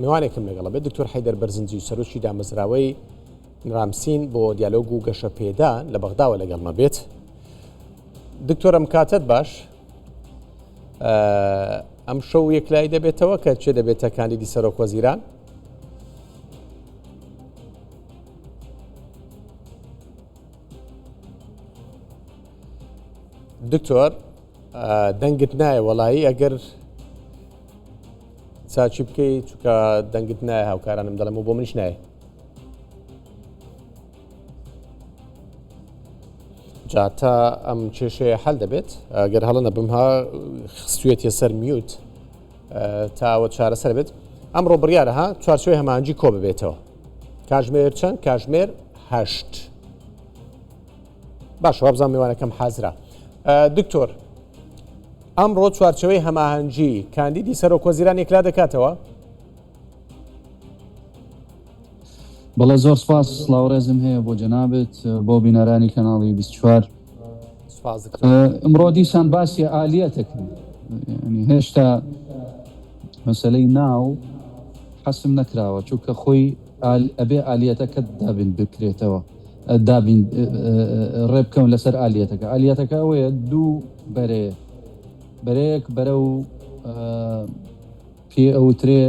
میوانێکم لەگەڵە بێت دکتۆر حەیدەر بەرزنجی سەرۆکی دامەزراوەی رامسین بۆ دیالۆگ و گەشە پێدان لە بەغداوە لەگەڵمە بێت. دکتۆرم کاتت باش، ئەم شەو یەکلای دەبێتەوە کە چێ دەبێتە کاندیدی سەرۆک وەزیران؟ دکتۆر دەنگت نایە وەڵایی ئەگەر چاچی بکەیت چونکە دەنگت نایە هاوکارانم دەڵێم و بۆ منیش نایە. جا تا ئەم کێشەیە حەل دەبێت ئەگەر هەڵە نەبمها خستوێتە سەر میوت تاوە چارەسەر بێت. ئەمڕۆ بڕیارە ها چوارچێوەی هەماهەنگی کۆ ببێتەوە. کاتژمێر چەند؟ کاتژمێر 8. باش وابزان میوانەکەم حازرا. دکتۆر ئەمڕۆ چوارچەوەی هەماهەنگی کاندیدی سەرۆک وەزیران یەکلا دەکاتەوە؟ بەڵێ زۆر سپاس، سڵاوڕێزم هەیە بۆ جەنابێت بۆ بینەرانی کەناڵی 24. ئەمڕۆ دیسان باسی ئالیەتەکەین، هێشتا مەسەلەی ناو حەسم نەکراوە چونکە خۆی ئەبێ ئالیەتەکەت دابین بکرێتەوە، دابین ڕێبکەون لەسەر ئالیەتەکە. ئالیەتەکە ئەوەیە دوو بەرەیەک بەرە و پێ ئەوترێ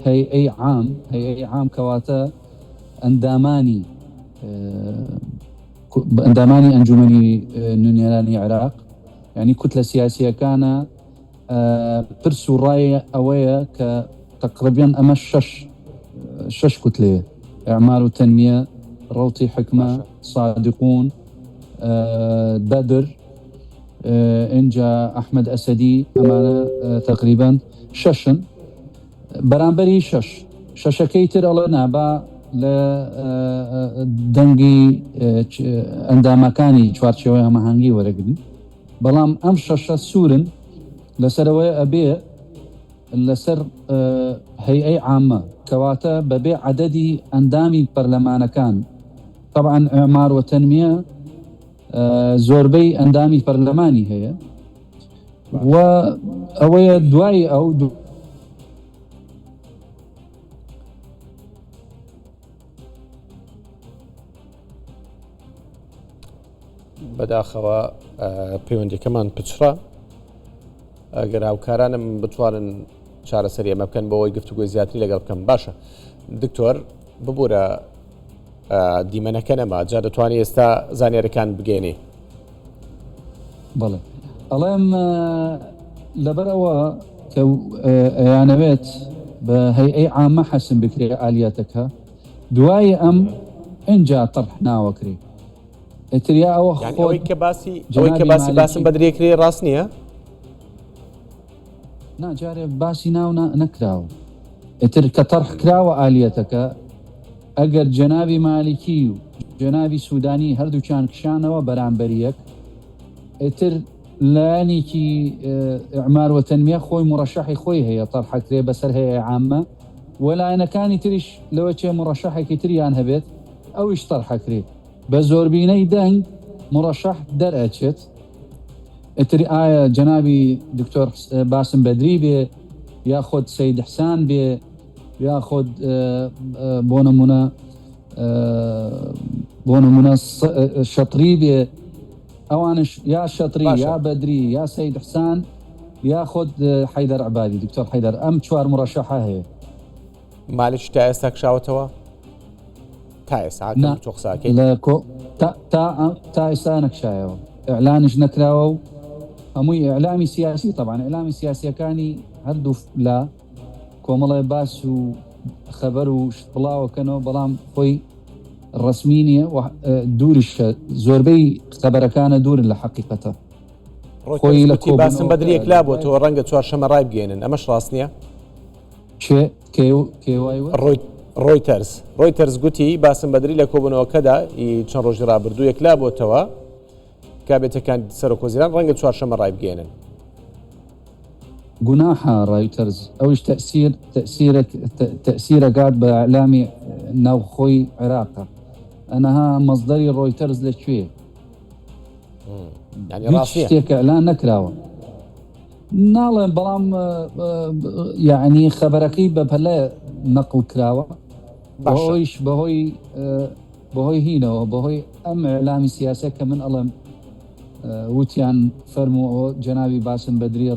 هەیئەی عام کەواتە ئەندامانی ئەنجومەنی نوێنەرانی عێراق، یعنی کوتلە سیاسیەکانە پرس و ڕای ئەوەیە کە تقریباً ئەمە شش کوتلەیە: ئەعمار و تەنمیە، ڕەوتی حکمە، صادقون، بەدر، اینجا ئەحمەد ئەسەدی، ئەمانە تقریباً شەشن. بەرامبەری شەشەکەی تر ئەڵێ نابا لە دەنگی ئەندامەکانی چوارچێوەی هەماهەنگی وەرەگرن، بەڵام ئەم شەشە سوورن لەسەرەوەی ئەبێ لەسەر هەیئەی عامە کەواتە بەبێ عەدەدی ئەندامی پەرلەمانەکان. طبعاً ئەعمار و تەنمیە زۆربەی ئەندامی پەرلەمانی هەیە و ئەوەیە دوای ئەو بەداخەوە پەیوەندیەکەمان پچڕە. ئەگەر هاوکارانم بتوانن چارەسەری ئەمە بکەن بۆەوەی گفتوگۆی زیاتری لەگەڵ بکەم باشە. دکتۆر ببوورە دیمەنەکە نەما، جا دەتوانێت ئێستا زانیاریەکان بگەێنێ؟ بەڵێ ئەڵێم لەبەرەوە کە ئەیانەوێت بە هەیئەی عامە حەسم بکرێ ئالیەتەکە، دوای ئەم ئینجا تەڕح ناوەکرێ. ئەتریا ئەوە ئەوەی کە باسی باسم بەدرێکرێ ڕاست نییە؟ ناجارێ باسی ناو نەکراوە. ئەتر کە تەڕح کراوە ئالیەتەکە، ئەگەر جەنابی مالیکی و جەنابی سوودانی هەردووچیان کشانەوە بەرامبەریەک، ئەتر لایەنێکی ئەعمار و تەنمیە خۆی مڕەشەحی خۆی هەیە تەڕحەکرێ بەسەر هەیئەی عامە، وەلایەنەکانی تریش لەوە چێ مڕەشەحێکی تریان هەبێت ئەویش تەڕحەکرێ. بە زۆربینەی دەنگ مڕەشەح دەرئەچێت. ئەتر ئایا جەنابی دکتۆر باسم بەدری بێ، یاخۆت سەید حسان بێ، یاخۆت بۆ نمونە شەتری بێ، ئەوانش یا شەتری یا بەدری یا سەید حسان یاخۆت حەیدەر عەبادی، دکتۆر حەیدەر. ئەم چوار مڕەشەحە هەیە. مالیش تا ئێستا کشاوەتەوە؟ تا ئێستا تا ئێستا نەکشایەوە، ئیعلانش نەکراوە و هەمووی ئیعلامی سیاسی. طبعاً ئیعلامی سیاسیەکانی هەردوو لا کۆمەڵی باس و خەبەر و بڵاوەکەنەوە، بەڵام خۆی ڕسمی نییە و دووریش زۆربەی خەبەرەکانە دوورن لە حەقیقەتە. خۆی لە باسم بەدرێک لا بۆ تۆ ڕەنگە چوارشەمە ڕای بگەێنن، ئەمەش ڕاست نییە؟ ڕۆیتەرز گوتی باسم بەدری لە کۆبوونەوەکەدا چەند ڕۆژی ڕابردوو یەکلا بۆتەوە کابێتەکان سەرۆک وەزیران ڕەنگە چوارشەمە ڕای بگەێنن. گوناحە ڕۆیتەرز، ئەوش تەأسیرەکات بە ئیعلامی ناوخۆی عێراقە. ئەنەها مەصدەری ڕۆیتەرز لەکوێ؟ شتێکە ئەلان نەکراوە. ناڵێن، بەڵام یعنی خەبەرەکەی بە پەلە نەقڵ کراوە بەهۆیش بەهۆی هینەوە بەهۆی ئەم ئەعلامی سیاسە کە من ئەڵێم وتیان فەرمووەوە جەنابی باسم بەدری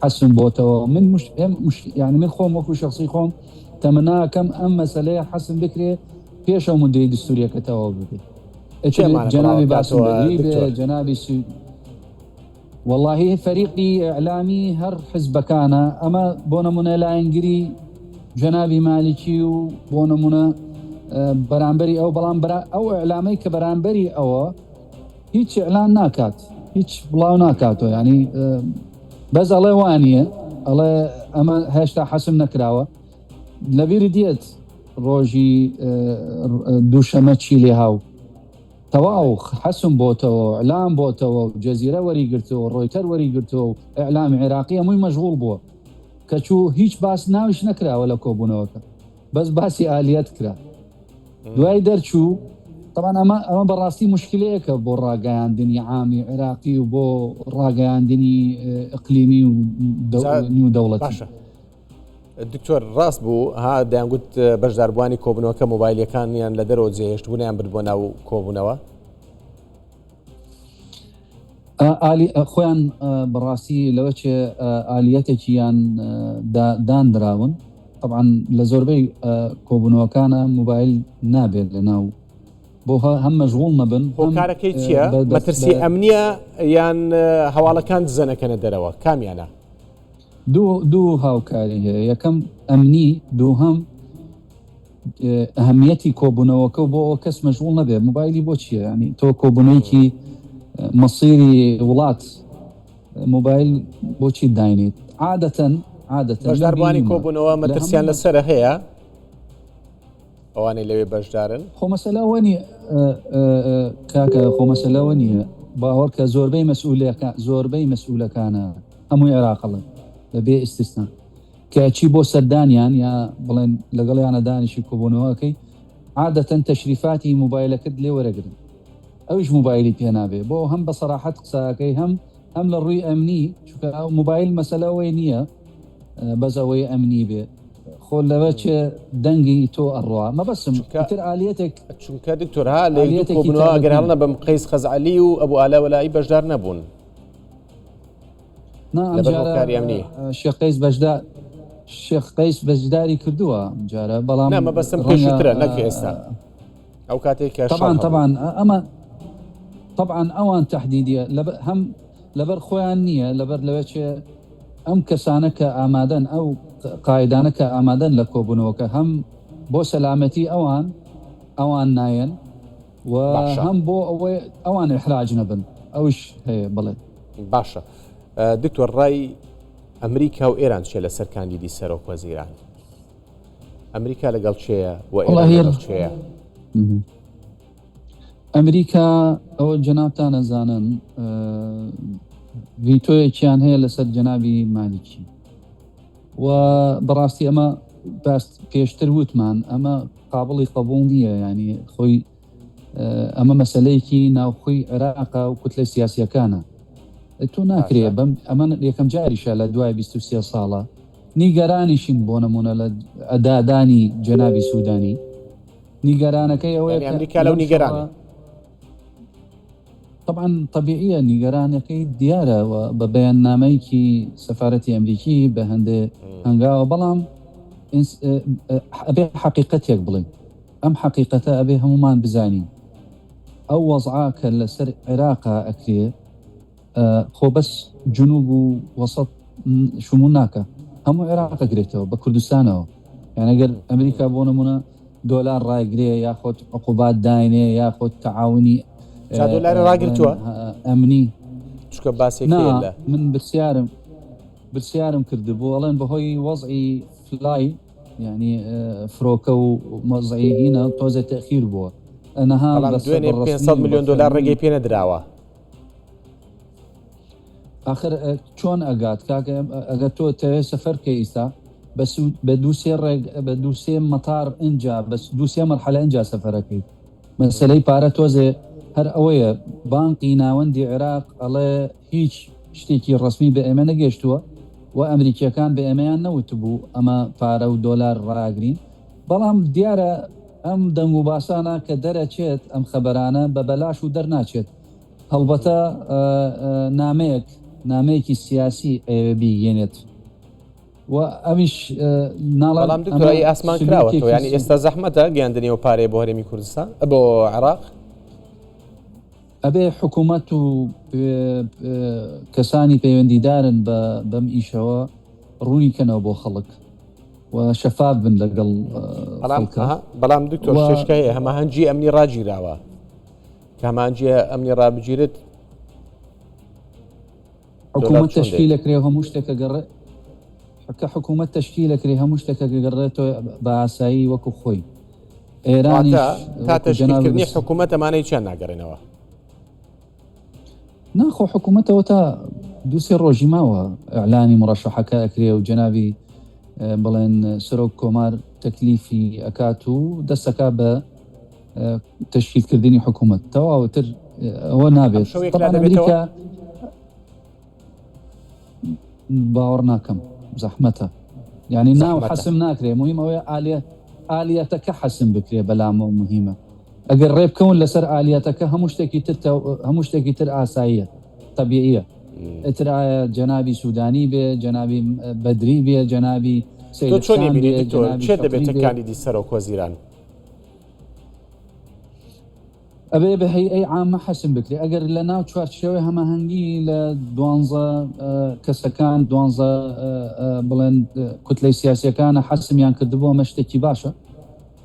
حەسم بۆتەوە من يعني من خۆم وەکو شخصی خۆم تەمەناکەم ئەم مەسەلەیە حەسم بکرێ پێش ئەو مودەی دستوریەکەتەوە ببێت جنابي باسم بدري جنابي والله فريقي اعلامي هر حزب كان اما بونمونا لا انجري جنابي مالكي وبونمونا برانبري او بلانبرا او اعلامي كبرانبري او هيك اعلان ناكات هيك بلاو ناكاتو يعني بس الله وانيه الله اما هاشتا حسم نكراوه لبير ديت روجي دوشمه تشيلي هاو تواو حسم بوتو اعلام بوتو جزيره وريقرتو رويتر وريقرتو اعلام عراقي مو مشغول بو كشو هيج باس ناوش نكرا ولا كوبونوكا بس باسي اليات كرا دواي درشو طبعا اما براستي مشكله بو راقيان دني عامي عراقي وبو راقيان دني اقليمي ونيو دولتي باشا الدكتور راست بوو ها دەیان گوت بەشداربووانی کۆبوونەوەکە مۆبایلەکانیان لە دەرەوە جێهێشتبوونیان بردبووە ناو کۆبوونەوە خۆیان بەڕاستی لەوەچێ ئالیەتێکیان دانراون طبعا لە زۆربەی کۆبوونەوەکانە موبایل نابێت لە ناو بۆ هەم مەشغوڵ نەبن هۆکارەکەی چییە مەترسی ئەمنیە یان هەواڵەکان دزەنەکەنە دەرەوە کامیانە دوو هاوکاری هەیە یەکەم ئەمنی دووهەم ئەهەمیەتی کۆبوونەوەکە بۆ ئەو کەس مەشغوڵ نەبێت موبایلی بۆ چییە ینی تۆ کۆبوونەیەکی مەسیری وڵات موبایل بۆچی داینیت عادەتەن بەشداربووانی کۆبوونەوە مەترسیان لەسەرە هەیە ئەوانەی لەوێ بەشدارن خۆ مەسەلەوە نیە کاکە خۆ مەسەلەوە نییە باوەڕکە زۆربەی مەسئولەکانە هەمووی عێراقڵن بێ ئستیسنا کەچی بۆ سەردانیان یا بڵێن لەگەڵیانە دانیشی کۆبوونەوەکەی عادەتەن تەشریفاتی موبایلەکەت لێ وەرەگرن ئەویش موبایلی پێ نابێ بۆ هەم بە سەراحەت قساکەی هەم لە ڕووی ئەمنی چونکە موبایل مەسەلەوەی نییە بەس ئەوەی ئەمنی بێ خۆ لەوە چێ دەنگی تۆ ئەڕوا مەبەسم تر ئالەتێک چونکە دکتۆرها لە کۆبوونەوە ئەگەر هەڵنە بەم قەیس خەزعەلی و ئەبوو ئالەوەلایی بەشدار نەبوون شێخ قەیس بەشداری کردووە جارە بەڵام مەبەستم پێشترە نەک ئێستا ئەو کاتێک طبعا ئەوان تەحدیدیە هەم لەبەر خۆیان نییە لەبەر لەوێ ئەم کەسانە کە ئامادەن ئەو قایدانە کە ئامادەن لە کۆبوونەوەکە هەم بۆ سەلامەتی ئەوان نایەن و هەم بۆ ئەوەی ئەوان ئیحراج نەبن ئەوش هەیە بڵێ باشە دکتۆر ڕای ئەمریکا و ئێران چێ لەسەر کاندیدی سەرۆک وەزیران ئەمریکا لەگەڵ چێیە و ئێران لەگەڵ چێیە ئەمریکا ئەوە جەنابتان ئەزانن ڤیتۆیەکیان هەیە لەسەر جەنابی مالیکی و بەڕاستی ئەمە پێشتر وتمان ئەمە قابڵی قبوڵ نییە ینی خۆی ئەمە مەسەلەیەکی ناوخۆی عێراقا و کوتلە سیاسیەکانە تۆ ناکرێ بەم ئەمە یەکەم جاریشە لە دوای 23 ساڵە نیگەرانیشین بۆ نمونە لە ئەدادانی جەنابی سوودانی نیگەرانەکەی ئەوەیە ئەمریکا لەو نیگەرانە طبعا طبيعية نيجرانيكي ديارة وببيان ناميكي سفارة أمريكي بهندي هنگاو بلام أبي حقيقتك بلين أم حقيقة أبي همومان بزاني أو وضعاك لسر عراقا أكري خو بس جنوب وسط شموناك هم عراق قريتو بكردستانو يعني قال أمريكا بونمونا دولار راي قريه ياخد عقوبات داينة ياخد تعاوني دولار ڕاگرتووە ئەمنی چکە باسێک من برسیارم کردبوو ئەڵێن بەهۆی وەزعی فلای ینی فرۆکە و مەزعی هینە تۆزە تەخیر بووە ئەنەها دوێنێ 500 میلیۆن دلار ڕێگەی پێ نەدراوە آخر چۆن ئەگات کاکە ئەگە تۆ تەوێ سەفەرکە ئیستا بە دووسێ مەتار ئینجا بە دووسێ مەرحەلە ئینجا سەفەرەکەی مەسەلەی پارە تۆزێ هەر ئەوەیە بانقی ناوەندی عێراق ئەڵێ هیچ شتێکی ڕسمی بە ئێمە نەگەشتووە و ئەمریکیەکان بە ئێمەیان نەوت بوو ئەمە پارە و دۆلار ڕاگرین، بەڵام دیارە ئەم دەنگ و باسانە کە دەرەچێت ئەم خەبەرانە بە بەلاش و دەرناچێت. هەڵبەتە نامەیەکی سیاسی بیگەێنێت و ئەمیش بەڵام دکتۆری ئاسمان کراوەتەوە، ینی ئێستا زەحمەتە گەیاندنی و پارەی بۆ هەرێمی کوردستان بۆ عێراق. ئەبێ حکوومەت و کەسانی پەیوەندیدارن بەم ئیشەوە ڕوونیکەنەوە بۆ خەڵک و شەفاف بن لەگەڵ بەڵام دکتۆر شێشکە هەیە هەماهەنگی ئەمنی ڕاگیراوە کە هەمانجیە ئەمنی ڕابگیرێت حکوومەت تەشکیلەکرێ هەموو شتێکە گەڕێ کە حکوومەت تەشکیلەکرێ هەموو شتێکە گەڕێتەوە بە ئاسایی وەکو خۆی ئێرانی تا تەشکیلکردنی حکوومەت ئەمانەی چیان ناگەڕێنەوە. ناخۆ حکوومەتەوە تا دووسێ ڕۆژی ماوە ئەعلانی مڕەشەحەکە ئەکرێ و جەنابی بڵێن سەرۆک کۆمار تەکلیفی ئەکات و دەستەکە بە تەشکیلکردنی حکوومەت تەواوتر ئەوە نابێت. ئەمریکا باوەڕ ناکەم زەحمەتە، یعنی ناو حەسم ناکرێ، مهم ئەوەیە ئالیەتەکە حەسم بکرێ بەلامە و مهمە. ئەگەر ڕێبکەون لەسەر ئالیەتەکە هەموو شتێکی تر ئاساییە تەبیعیە. ئتر جەنابی سوودانی بێ، جەنابی بەدری بێ، جەنابی سەیدستان بێ، چێ دەبێتە کاندیدی سەرۆک وەزیران؟ ئەبێ بە هەیئەی عامە حەسم بکرێ. ئەگەر لە ناو چوارچێوەی هەماهەنگی لە 12 کەسەکان 12 بڵێن کوتلەی سیاسیەکانە حەسمیان کردبووە ئەمە شتێکی باشە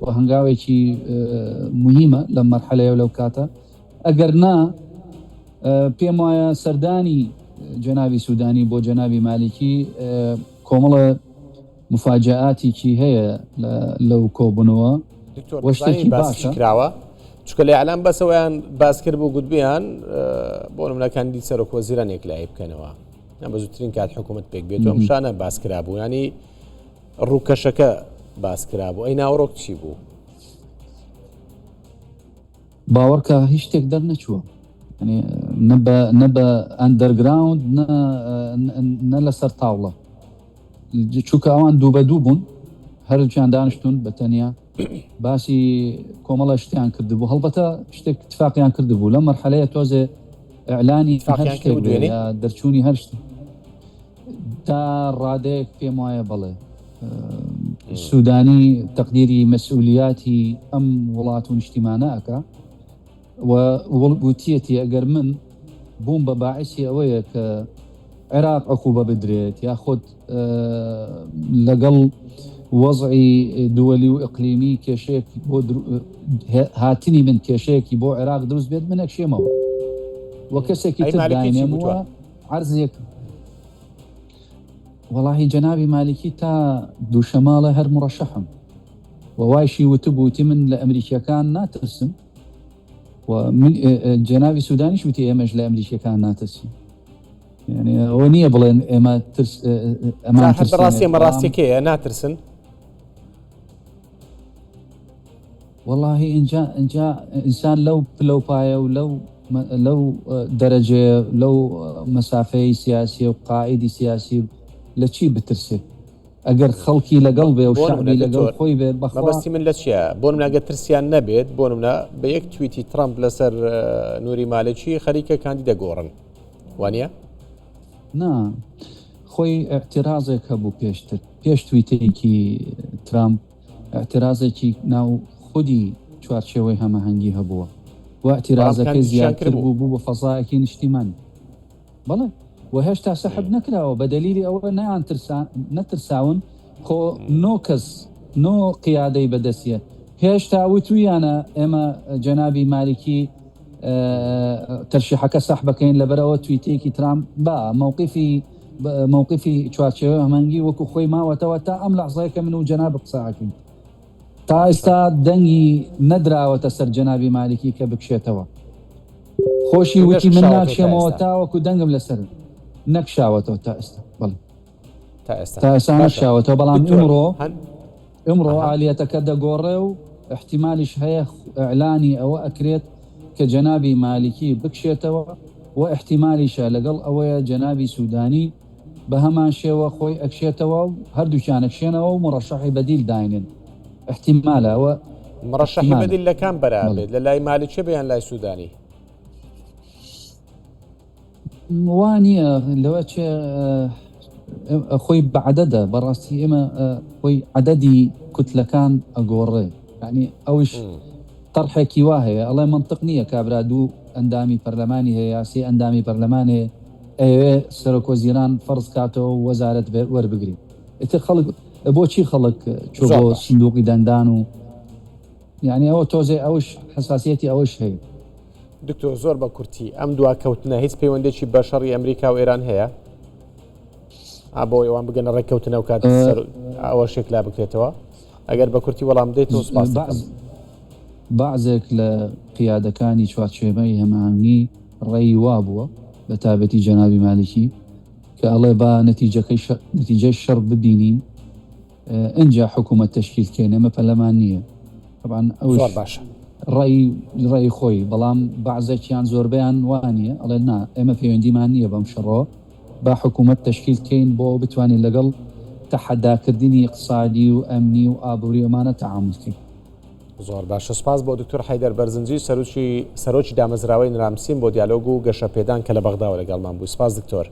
و هەنگاوێکی مهمە لە مەرحەلەیە لەو کاتە. ئەگەر نا پێم وایە سەردانی جەنابی سوودانی بۆ جەنابی مالیکی کۆمەڵە مفاجئاتێکی هەیە لەو کۆبوونەوە وەشتێکی باشە کراوە، چکە لە ئەعلام بەسەوەیان باس کرد بۆ گوتبیان بۆ نمونەکاندی سەرۆک وەزیرانێک لای بکەنەوە، یان بە زووترین کات حکوومەت پێک بێت و ئەم شانە باس کرابوو، ینی ڕووکەشەکە باس کرابوو. ئەی ناوەڕۆک چی بوو؟ باوەڕکە هیچ شتێک دەرنەچووە، نە بە ئەندەرگراوند نە لەسەر تاوڵە، چووکە ئەوان دوو بە دوو بوون، هەرچیان دانیشتون بە تەنیا باسی کۆمەڵە شتیان کردبوو. هەڵبەتە شتێک اتفاقیان کردبوو لە مەرحەلەیە تۆزێ ئەعلانی دەرچوونی هەر شت تا ڕادەیەک پێم وایە بڵێ سوودانی تەقدیری مەسئولیاتی ئەم وڵات و نیشتیمانە ئەکا و وتیەتی ئەگەر من بووم بە باعثی ئەوەیە کە عێراق عقوبە بدرێت یاخود لەگەڵ وەزعی دووەلی و ئەقلیمی کێشەیەک بۆ هاتنی من کێشەیەکی بۆ عێراق دروست بێت من ئەکشێمەوە وە کەسێکی تر داینێمەوە عەرزێک. وەڵاهی جەنابی مالیکی تا دووشەماڵە هەر مڕەشەحم و وایشی وتبووتی من لە ئەمریکیەکان ناترسم و من جەنابی سوودانیش وتی ئێمەش لە ئەمریکیەکان ناترسیم، یعنی ئەوە نییە بڵێن ئێمە ئەمان ڕاستی مەڕاستێکەیە ناترسن. واللهی اینجا ئینسان لەو پلەپایە و لەو دەرەجێ لەو مەسافەی سیاسی و قائیدی سیاسی لە چی بترسێت؟ ئەگەر خەڵکی لەگەڵ بێ و شعبی لەگەڵ خۆی بێ بەخواستی من لە چیە بۆ مناگە ترسیان نەبێت بۆ منە بە یەک تویتی ترامپ لەسەر نووری مالێکی خەریکە کاندی دەگۆڕن وانە؟ نا خۆی اعتراضێک هەبوو پێشتر پێش تویتێکی ترامپ اعتراضێکی ناو خودی چوارچێوەی هەماهەنگی هەبووە و اعتراضەکە زیاتر بوو بە فەزایەکی نیشتیمانی بەڵێ و هێشتا سەحب نەکراوە بە دەلیلی ئەوە نەترساون خۆ نۆ کەس نۆ قیادەی بەدەستیە هێشتا وتویانە ئێمە جەنابی مالیکی تەرشیحەکە سەح بکەین لەبەرەوە تویتێکی ترامپ با مووقفی چوارچێوە هەمەنگی وەکو خۆی ماوەتەوە تا ئەم لەحزایکە من و جەناب قساکەین تا ئێستا دەنگی نەدراوەتە سەر جەنابی مالیکی کە بکشێتەوە خۆشی وتی من ناکشێمەوە تاوەکو دەنگم لەسەر نەکشاوەتەوە تا ئێستا بەڵێ تا ئێستا نەکشاوەتەوە بەڵام ئەمڕۆ عالیەتەکە دەگۆڕێ و احتیمالیش هەیە ئەعلانی ئەوە ئەکرێت کە جەنابی مالیکی بکشێتەوە و احتیمالیشە لەگەڵ ئەوەیە جەنابی سوودانی بە هەمان شێوە خۆی ئەکشێتەوە و هەردووچیان ئەکشێنەوە و مڕەشەحی بەدیل داینن احتیمالەوە مڕەشەحی بەدیل لە کام بەرابێت لە لای مالیکێ بەیان لای سوودانی وانە لەوە چێ خۆی بەعدەدە بەڕاستی ئێمە خۆی عدەدی کوتلەکان ئەگۆڕێ ینی ئەوش تەرحێکی وا هەیە ئەڵێ منطق نییە کابرا دوو ئەندامی پەرلەمانی هەیە سێ ئەندامی پەرلەمانێ ئەوێ سەرۆکۆزیران فەرز کاتەوە وەزارەت وەربگری ئیتر خەڵک بۆچی خەڵک چۆ بۆ سندوقی دەنگدان و یعنی ئەوە تۆزێ ئەوش حساسیەتی ئەوش هەیە دکتۆر زۆر بە کورتی ئەم دواکەوتنە هیچ پەیوەندێکی بە شەڕی ئەمریکا و ئێران هەیە بۆ ئێوان بگەنە ڕێککەوتنە و کات ئەوە شێکلا بکرێتەوە ئەگەر بە کورتی وەڵام دێتەوە سپاس بەعزێک لە قیادەکانی چوارچێمەی هەماهنگی ڕێی وا بووە بە تابەتی جەنابی مالیکی کە ئەڵێ با نەتیجەی شەڕ ببینین ئەنجا حکوومەت تەشکیلکەین ئەمە پەرلەمان نییە طبعاً ئەوش باشە ڕێی خۆی بەڵام بەعزێکیان زۆربیان وانە ئەڵێ نا ئێمە پەیوەندیمان نییە بەم شەڕۆ با حکوومەت تەشکیلکەین بۆ بتوانین لەگەڵ تەحەداکردنی اقتصادی و ئەمنی و ئابووری ئەمانە تەعاملکەین زۆر باشە سپاس بۆ دکتۆر حەیدەر بەرزنجی سەرۆکی دامەزراوەی نرامسین بۆ دیالۆگ و گەشە پێدان کە لە بەغداوە لەگەڵمان بوو سپاس دکتۆر